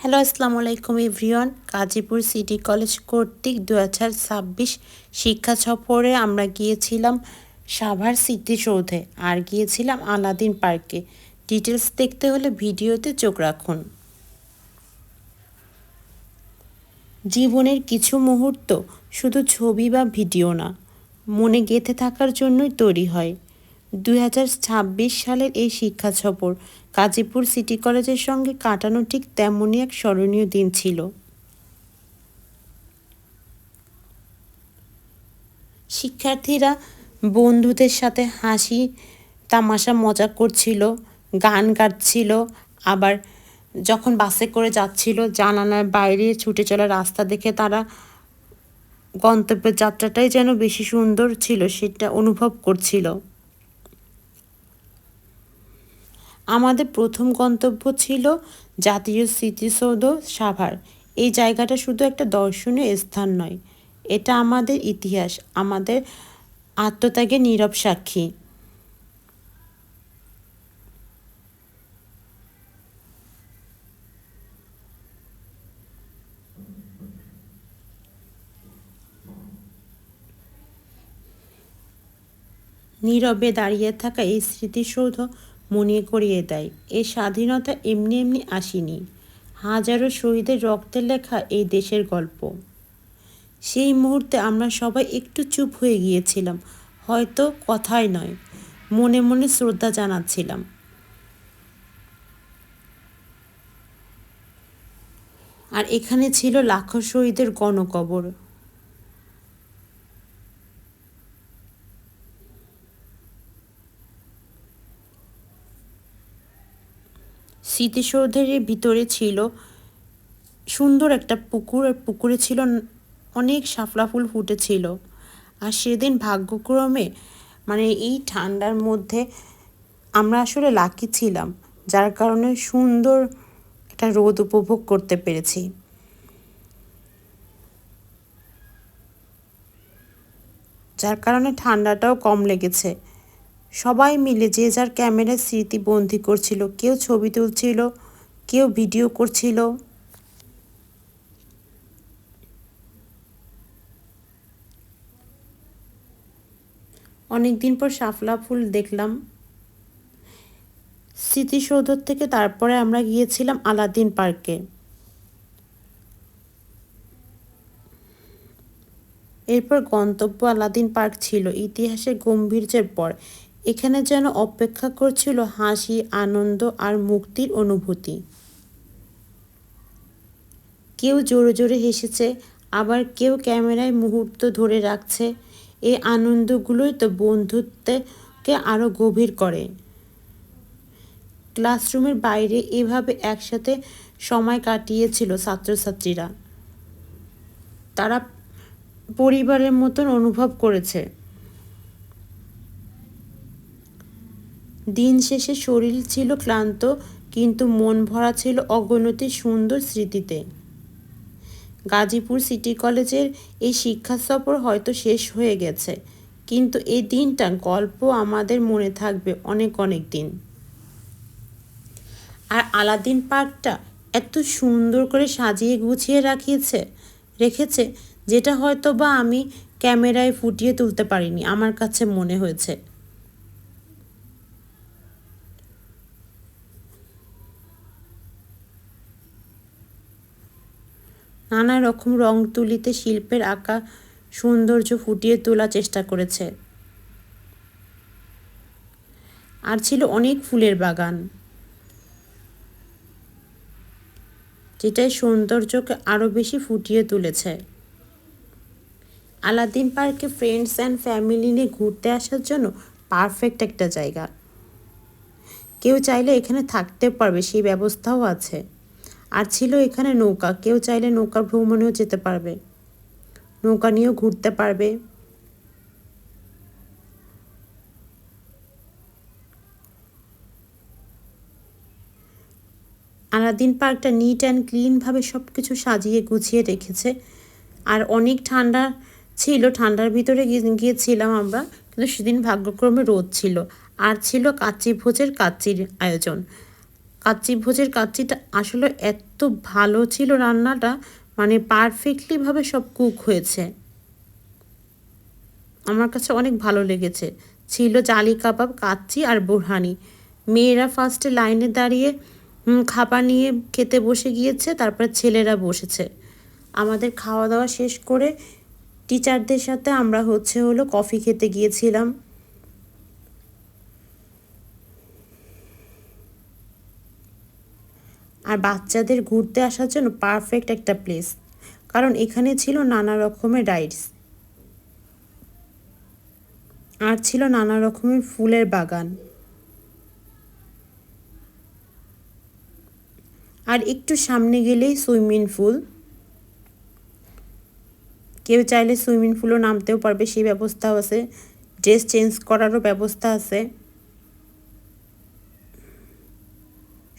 Hello, আসসালামু আলাইকুম everyone. Gazipur city college কর্তৃক 2026 শিক্ষা সফরে আমরা গিয়েছিলাম সাভার স্মৃতিসৌধে আর গিয়েছিলাম আলাদিন পার্কে। ডিটেলস দেখতে হলে ভিডিওতে চোখ রাখুন। জীবনের কিছু মুহূর্ত শুধু ছবি বা ভিডিও না, মনে গেঁথে থাকার জন্যই তৈরি হয়। 2026 সালের এই শিক্ষা সফর গাজীপুর সিটি কলেজের সঙ্গে কাটানো ঠিক তেমনই এক স্মরণীয় দিন ছিল। শিক্ষার্থীরা বন্ধুদের সাথে হাসি তামাশা মজা করছিল, গান গাচ্ছিল। আবার যখন বাসে করে যাচ্ছিল, জানালার বাইরে ছুটে চলা রাস্তা দেখে তারা গন্তব্যের যাত্রাটাই যেন বেশি সুন্দর ছিল সেটা অনুভব করছিল। আমাদের প্রথম গন্তব্য ছিল জাতীয় স্মৃতিসৌধ সাভার। এই জায়গাটা শুধু একটা দর্শনীয় স্থান নয়, এটা আমাদের ইতিহাস, আমাদের আত্মত্যাগের নীরব সাক্ষী। নীরবে দাঁড়িয়ে থাকা এই স্মৃতিসৌধ মনে করিয়ে দেয়, এই স্বাধীনতা এমনি এমনি আসেনি। হাজারো শহীদের রক্তে লেখা এই দেশের গল্প। সেই মুহূর্তে আমরা সবাই একটু চুপ হয়ে গিয়েছিলাম, হয়তো কথাই নয়, মনে মনে শ্রদ্ধা জানাচ্ছিলাম। আর এখানে ছিল লাখো শহীদের গণকবর। স্মৃতিসৌধের ভিতরে ছিল সুন্দর একটা পুকুর, আর পুকুরে ছিল অনেক শাপলা ফুল ফুটেছিল। আর সেদিন ভাগ্যক্রমে এই ঠান্ডার মধ্যে আমরা আসলে লাকি ছিলাম, যার কারণে সুন্দর একটা রোদ উপভোগ করতে পেরেছি। যার কারণে ঠান্ডাটাও কম লেগেছে। সবাই মিলে যে যার ক্যামেরায় স্মৃতি বন্দি করছিল, কেউ ছবি তুলছিল, কেউ ভিডিও করছিল। অনেকদিন পর শাপলা ফুল দেখলাম স্মৃতিসৌধ থেকে। তারপরে আমরা গিয়েছিলাম আলাদিন পার্কে। এরপর গন্তব্য আলাদিন পার্ক ছিল ইতিহাসের গম্ভীর্যের পর। এখানে যেন অপেক্ষা করছিল হাসি, আনন্দ আর মুক্তির অনুভূতি। কেউ জোরে জোরে হেসেছে, আবার কেউ ক্যামেরায় মুহূর্ত ধরে রাখছে। এই আনন্দগুলোই তো বন্ধুত্বকে আরও গভীর করে। ক্লাসরুমের বাইরে এভাবে একসাথে সময় কাটিয়েছিল ছাত্রছাত্রীরা। তারা পরিবারের মতন অনুভব করেছে। দিন শেষে শরীর ছিল ক্লান্ত, কিন্তু মন ভরা ছিল অগণিত সুন্দর স্মৃতিতে। গাজীপুর সিটি কলেজের এই শিক্ষা সফর হয়তো শেষ হয়ে গেছে, কিন্তু এই দিনটা গল্প আমাদের মনে থাকবে অনেক অনেক দিন। আর আলাদিন পার্কটা এত সুন্দর করে সাজিয়ে গুছিয়ে রেখেছে, যেটা হয়তো বা আমি ক্যামেরায় ফুটিয়ে তুলতে পারিনি, আমার কাছে মনে হয়েছে। নানা রকম রং তুলিতে শিল্পের আঁকা সৌন্দর্য ফুটিয়ে তোলার চেষ্টা করেছে। আর ছিল অনেক ফুলের বাগান, যেটাই সৌন্দর্যকে আরও বেশি ফুটিয়ে তুলেছে। আলাদিন পার্কে ফ্রেন্ডস অ্যান্ড ফ্যামিলি নিয়ে ঘুরতে আসার জন্য পারফেক্ট একটা জায়গা। কেউ চাইলে এখানে থাকতে পারবে, সেই ব্যবস্থাও আছে। আর ছিল এখানে নৌকা, কেউ চাইলে নৌকা ভ্রমণেও যেতে পারবে, নৌকা নিয়েও ঘুরতে পারবে। আলাদিন পার্কটা নিট অ্যান্ড ক্লিনভাবে সব কিছু সাজিয়ে গুছিয়ে রেখেছে। আর অনেক ঠান্ডা ছিল, ঠান্ডার ভিতরে গিয়েছিলাম আমরা, কিন্তু সেদিন ভাগ্যক্রমে রোদ ছিল। আর ছিল কাচ্চি ভোজের কাচ্চির আয়োজন। কাচ্চি ভোজের কাচ্চিটা আসলে এত ভালো ছিল রান্নাটা, মানে পারফেক্টলিভাবে সব কুক হয়েছে। আমার কাছে অনেক ভালো লেগেছে। ছিল জালি কাবাব, কাচ্চি আর বোরহানি। মেয়েরা ফার্স্টে লাইনে দাঁড়িয়ে খাবার নিয়ে খেতে বসে গিয়েছে, তারপরে ছেলেরা বসেছে। আমাদের খাওয়া দাওয়া শেষ করে টিচারদের সাথে আমরা হলো কফি খেতে গিয়েছিলাম। আর বাচ্চাদের ঘুরতে আসার জন্য পারফেক্ট একটা প্লেস, কারণ এখানে ছিল নানা রকমের রাইডস আর ছিল নানা রকমের ফুলের বাগান। আর একটু সামনে গেলেই সুইমিং পুল, কেউ চাইলে সুইমিং পুলও নামতেও পারবে, সেই ব্যবস্থাও আছে। ড্রেস চেঞ্জ করারও ব্যবস্থা আছে।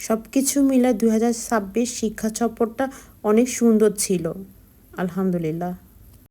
সব কিছু মিলে 2026 শিক্ষা সফরটা অনেক সুন্দর ছিল, আলহামদুলিল্লাহ।